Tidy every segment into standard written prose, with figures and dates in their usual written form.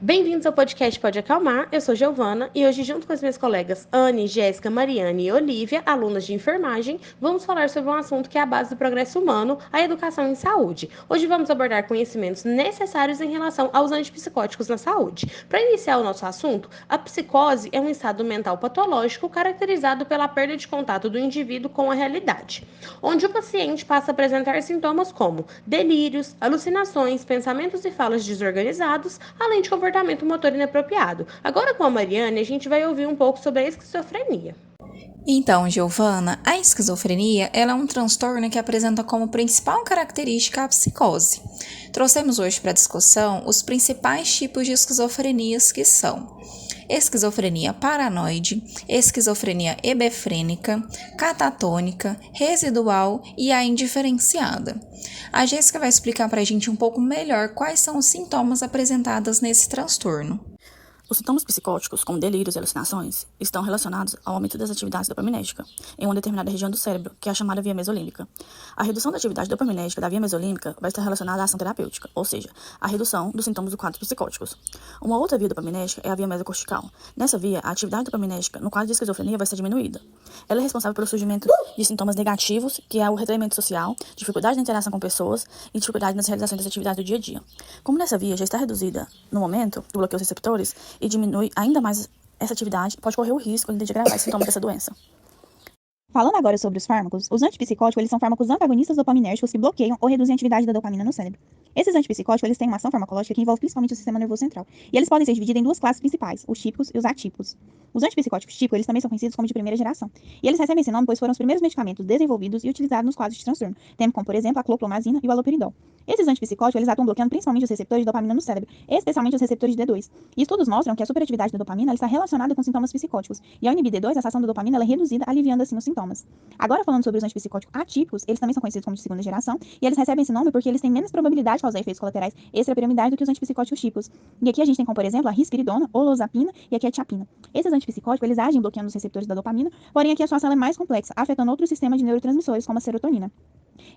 Bem-vindos ao podcast Pode Acalmar, eu sou Giovana e hoje, junto com as minhas colegas Anne, Jéssica, Mariane e Olivia, alunas de enfermagem, vamos falar sobre um assunto que é a base do progresso humano, a educação em saúde. Hoje vamos abordar conhecimentos necessários em relação aos antipsicóticos na saúde. Para iniciar o nosso assunto, a psicose é um estado mental patológico caracterizado pela perda de contato do indivíduo com a realidade, onde o paciente passa a apresentar sintomas como delírios, alucinações, pensamentos e falas desorganizados, além de comportamento motor inapropriado. Agora com a Mariane, a gente vai ouvir um pouco sobre a esquizofrenia. Então, Giovana, a esquizofrenia ela é um transtorno que apresenta como principal característica a psicose. Trouxemos hoje para discussão os principais tipos de esquizofrenias que são esquizofrenia paranoide, esquizofrenia hebefrênica, catatônica, residual e a indiferenciada. A Jéssica vai explicar para a gente um pouco melhor quais são os sintomas apresentados nesse transtorno. Os sintomas psicóticos, como delírios e alucinações, estão relacionados ao aumento das atividades dopaminérgicas em uma determinada região do cérebro, que é a chamada via mesolímbica. A redução da atividade dopaminérgica da via mesolímbica vai estar relacionada à ação terapêutica, ou seja, a redução dos sintomas do quadro psicóticos. Uma outra via dopaminérgica é a via mesocortical. Nessa via, a atividade dopaminérgica no quadro de esquizofrenia vai ser diminuída. Ela é responsável pelo surgimento de sintomas negativos, que é o retraimento social, dificuldade na interação com pessoas e dificuldade nas realizações das atividades do dia a dia. Como nessa via já está reduzida no momento do bloqueio dos receptores, e diminui ainda mais essa atividade, pode correr o risco de agravar os sintomas dessa doença. Falando agora sobre os fármacos, os antipsicóticos eles são fármacos antagonistas dopaminérgicos que bloqueiam ou reduzem a atividade da dopamina no cérebro. Esses antipsicóticos eles têm uma ação farmacológica que envolve principalmente o sistema nervoso central. E eles podem ser divididos em duas classes principais, os típicos e os atípicos. Os antipsicóticos típicos eles também são conhecidos como de primeira geração. E eles recebem esse nome pois foram os primeiros medicamentos desenvolvidos e utilizados nos quadros de transtorno, tendo como, por exemplo, a cloclomazina e o haloperidol. Esses antipsicóticos eles atuam bloqueando principalmente os receptores de dopamina no cérebro, especialmente os receptores de D2. E estudos mostram que a superatividade da dopamina ela está relacionada com sintomas psicóticos. E ao inibir D2, essa ação da dopamina ela é reduzida, aliviando assim os sintomas. Agora, falando sobre os antipsicóticos atípicos, eles também são conhecidos como de segunda geração, e eles recebem esse nome porque eles têm menos probabilidade de causar efeitos colaterais extrapiramidais do que os antipsicóticos típicos. E aqui a gente tem como, por exemplo, a risperidona, olozapina e aqui a tiapina. Esses antipsicóticos, eles agem bloqueando os receptores da dopamina, porém aqui a sua ação é mais complexa, afetando outros sistemas de neurotransmissores, como a serotonina.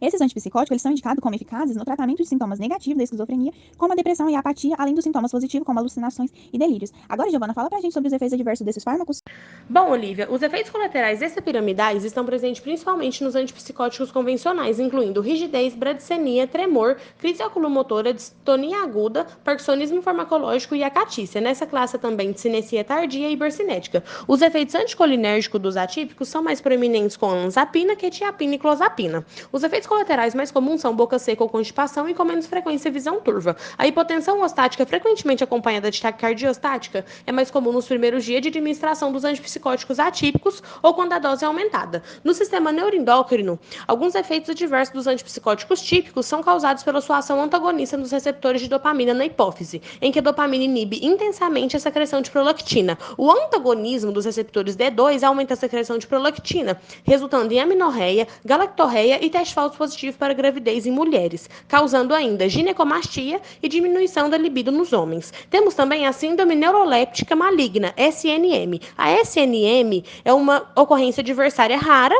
Esses antipsicóticos eles são indicados como eficazes no tratamento de sintomas negativos da esquizofrenia, como a depressão e a apatia, além dos sintomas positivos, como alucinações e delírios. Agora, Giovana, fala pra gente sobre os efeitos adversos desses fármacos. Bom, Olivia, os efeitos colaterais extrapiramidais estão presentes principalmente nos antipsicóticos convencionais, incluindo rigidez, bradicenia, tremor, crise oculomotora, distonia aguda, parkinsonismo farmacológico e acatícia. Nessa classe também de cinesia tardia e hipercinética. Os efeitos anticolinérgicos dos atípicos são mais proeminentes com olanzapina, quetiapina e clozapina. Os efeitos colaterais mais comuns são boca seca ou constipação e com menos frequência visão turva. A hipotensão ostática, frequentemente acompanhada de taquicardia ostática, é mais comum nos primeiros dias de administração dos antipsicóticos atípicos ou quando a dose é aumentada. No sistema neuroendócrino, alguns efeitos adversos dos antipsicóticos típicos são causados pela sua ação antagonista nos receptores de dopamina na hipófise, em que a dopamina inibe intensamente a secreção de prolactina. O antagonismo dos receptores D2 aumenta a secreção de prolactina, resultando em amenorreia, galactorreia e teste falso positivo para gravidez em mulheres, causando ainda ginecomastia e diminuição da libido nos homens. Temos também a síndrome neuroléptica maligna, SNM. A SNM é uma ocorrência adversária rara,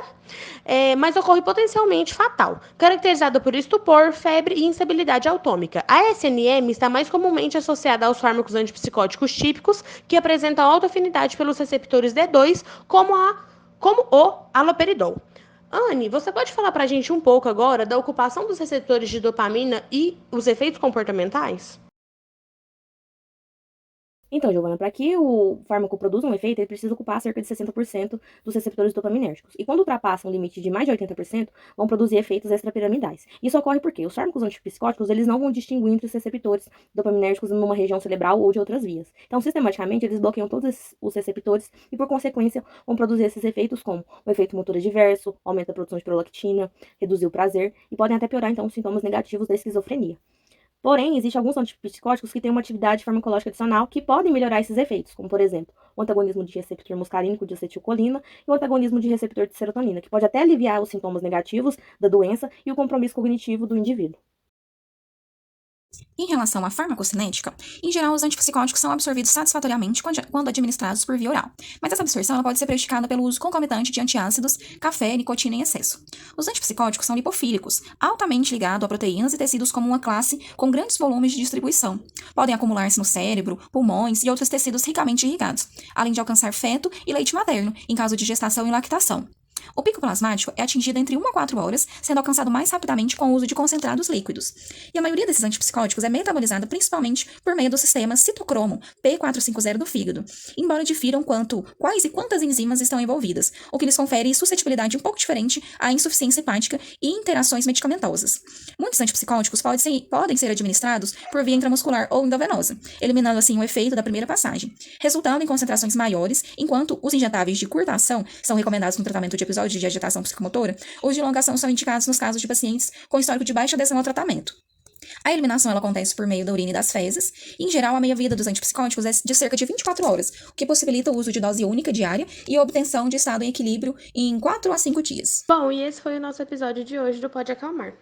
mas ocorre potencialmente fatal, caracterizada por estupor, febre e instabilidade autômica. A SNM está mais comumente associada aos fármacos antipsicóticos típicos, que apresentam alta afinidade pelos receptores D2, como o haloperidol. Anne, você pode falar para a gente um pouco agora da ocupação dos receptores de dopamina e os efeitos comportamentais? Então, Giovana, para que o fármaco produza um efeito, ele precisa ocupar cerca de 60% dos receptores dopaminérgicos. E quando ultrapassam um limite de mais de 80%, vão produzir efeitos extrapiramidais. Isso ocorre porque os fármacos antipsicóticos, eles não vão distinguir entre os receptores dopaminérgicos numa região cerebral ou de outras vias. Então, sistematicamente, eles bloqueiam todos os receptores e, por consequência, vão produzir esses efeitos como o efeito motor adverso, aumenta a produção de prolactina, reduzir o prazer e podem até piorar, então, os sintomas negativos da esquizofrenia. Porém, existem alguns antipsicóticos que têm uma atividade farmacológica adicional que podem melhorar esses efeitos, como, por exemplo, o antagonismo de receptor muscarínico de acetilcolina e o antagonismo de receptor de serotonina, que pode até aliviar os sintomas negativos da doença e o compromisso cognitivo do indivíduo. Em relação à farmacocinética, em geral, os antipsicóticos são absorvidos satisfatoriamente quando administrados por via oral, mas essa absorção ela pode ser prejudicada pelo uso concomitante de antiácidos, café e nicotina em excesso. Os antipsicóticos são lipofílicos, altamente ligados a proteínas e tecidos como uma classe com grandes volumes de distribuição. Podem acumular-se no cérebro, pulmões e outros tecidos ricamente irrigados, além de alcançar feto e leite materno, em caso de gestação e lactação. O pico plasmático é atingido entre 1 a 4 horas, sendo alcançado mais rapidamente com o uso de concentrados líquidos. E a maioria desses antipsicóticos é metabolizada principalmente por meio do sistema citocromo P450 do fígado, embora difiram quais e quantas enzimas estão envolvidas, o que lhes confere suscetibilidade um pouco diferente à insuficiência hepática e interações medicamentosas. Muitos antipsicóticos podem ser administrados por via intramuscular ou endovenosa, eliminando assim o efeito da primeira passagem, resultando em concentrações maiores, enquanto os injetáveis de curta ação são recomendados no tratamento de episódios de agitação psicomotora, os de longa ação são indicados nos casos de pacientes com histórico de baixa adesão ao tratamento. A eliminação ela acontece por meio da urina e das fezes, e em geral a meia-vida dos antipsicóticos é de cerca de 24 horas, o que possibilita o uso de dose única diária e a obtenção de estado em equilíbrio em 4 a 5 dias. Bom, e esse foi o nosso episódio de hoje do Pode Acalmar.